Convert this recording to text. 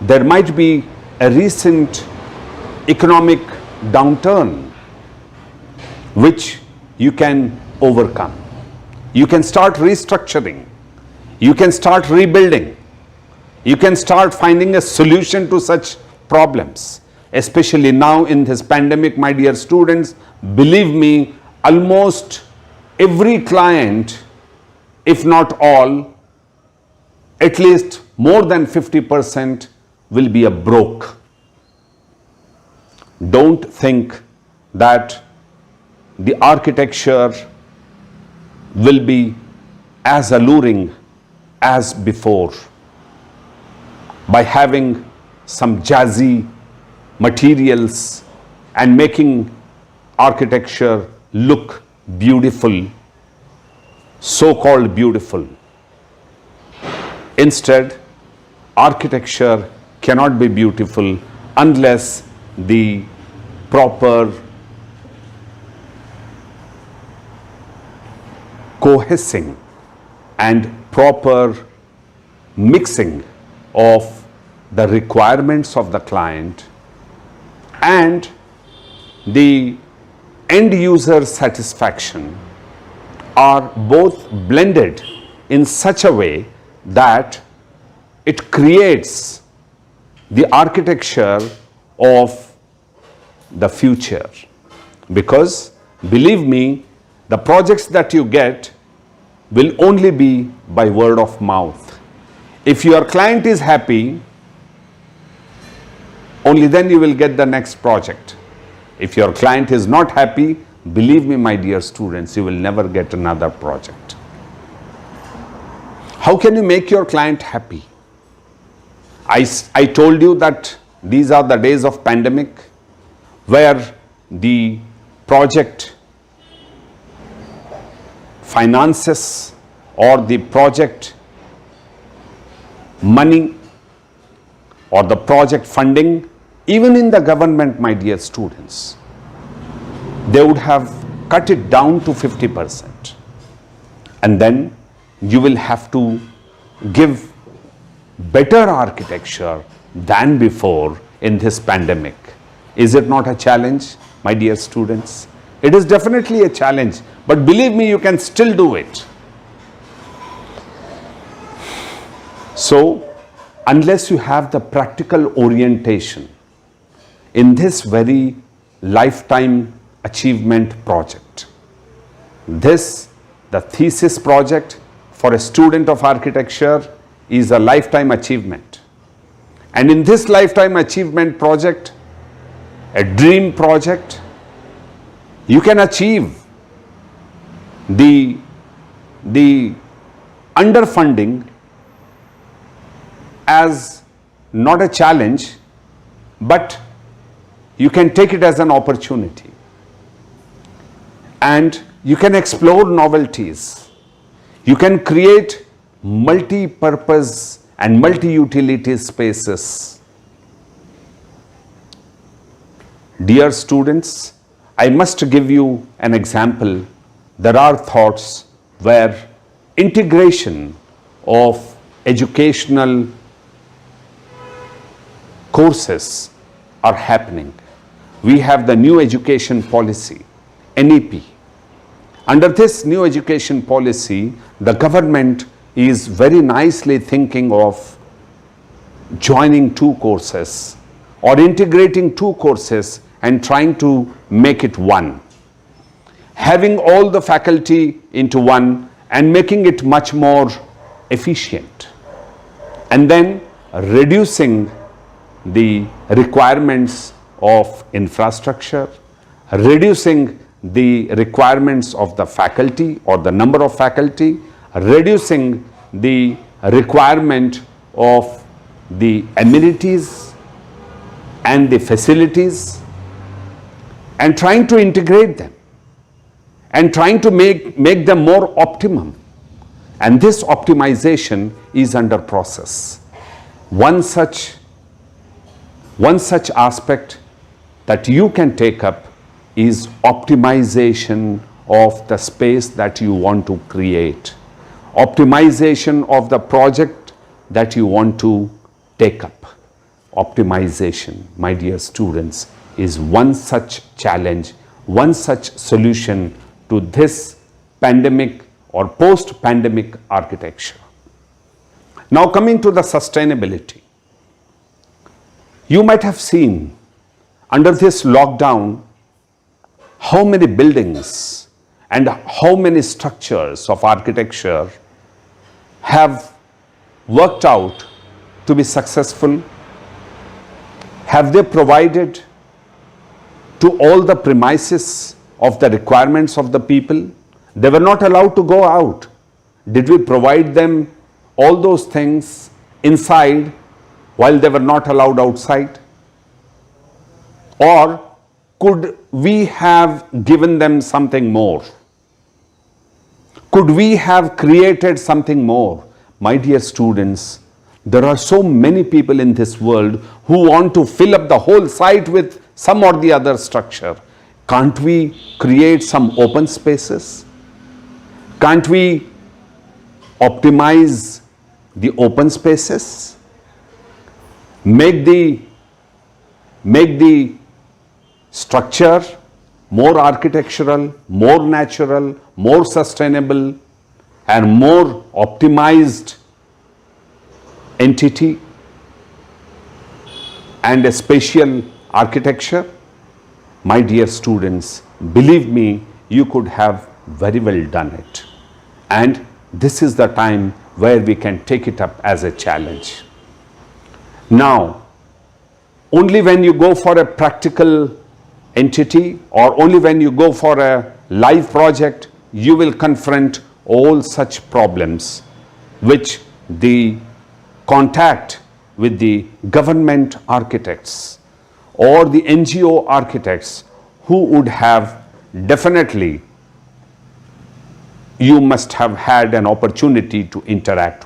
there might be a recent economic downturn which you can overcome. You can start restructuring. You can start rebuilding. You can start finding a solution to such problems. Especially now in this pandemic, my dear students, believe me, almost every client, if not all, at least more than 50% will be a broke. Don't think that the architecture will be as alluring as before by having some jazzy materials and making architecture look beautiful, so-called beautiful. Instead, architecture cannot be beautiful unless the proper cohesing and proper mixing of the requirements of the client and the end user satisfaction are both blended in such a way that it creates the architecture of the future. Because believe me, the projects that you get will only be by word of mouth. If your client is happy, only then you will get the next project. If your client is not happy, believe me, my dear students, you will never get another project. How can you make your client happy? I told you that these are the days of pandemic where the project finances or the project money or the project funding, even in the government, my dear students, they would have cut it down to 50%. And then you will have to give better architecture than before in this pandemic. Is it not a challenge, my dear students? It is definitely a challenge, but believe me, you can still do it. So, unless you have the practical orientation in this very lifetime achievement project, the thesis project for a student of architecture is a lifetime achievement. And in this lifetime achievement project, a dream project, you can achieve the underfunding as not a challenge, but you can take it as an opportunity. And you can explore novelties. You can create multi-purpose and multi-utility spaces. Dear students, I must give you an example. There are thoughts where integration of educational courses are happening. We have the new education policy, NEP. Under this new education policy, the government is very nicely thinking of joining two courses or integrating two courses and trying to make it one. Having all the faculty into one and making it much more efficient. And then reducing the requirements of infrastructure, reducing the requirements of the faculty or the number of faculty, reducing the requirement of the amenities and the facilities, and trying to integrate them and trying to make them more optimum. And this optimization is under process. One such aspect that you can take up is optimization of the space that you want to create, optimization of the project that you want to take up. optimization, my dear students, is one such challenge, one such solution to this pandemic or post-pandemic architecture. Now coming to the sustainability. You might have seen under this lockdown how many buildings and how many structures of architecture have worked out to be successful. Have they provided to all the premises of the requirements of the people? They were not allowed to go out. Did we provide them all those things inside while they were not allowed outside? Or could we have given them something more? Could we have created something more? My dear students, there are so many people in this world who want to fill up the whole site with some or the other structure. Can't we create some open spaces? Can't we optimize the open spaces? Make the structure more architectural, more natural, more sustainable, and more optimized entity and a spatial architecture? My dear students, believe me, you could have very well done it. And this is the time where we can take it up as a challenge. Now, only when you go for a practical entity or only when you go for a live project, you will confront all such problems which the contact with the government architects or the NGO architects who would have definitely you must have had an opportunity to interact with.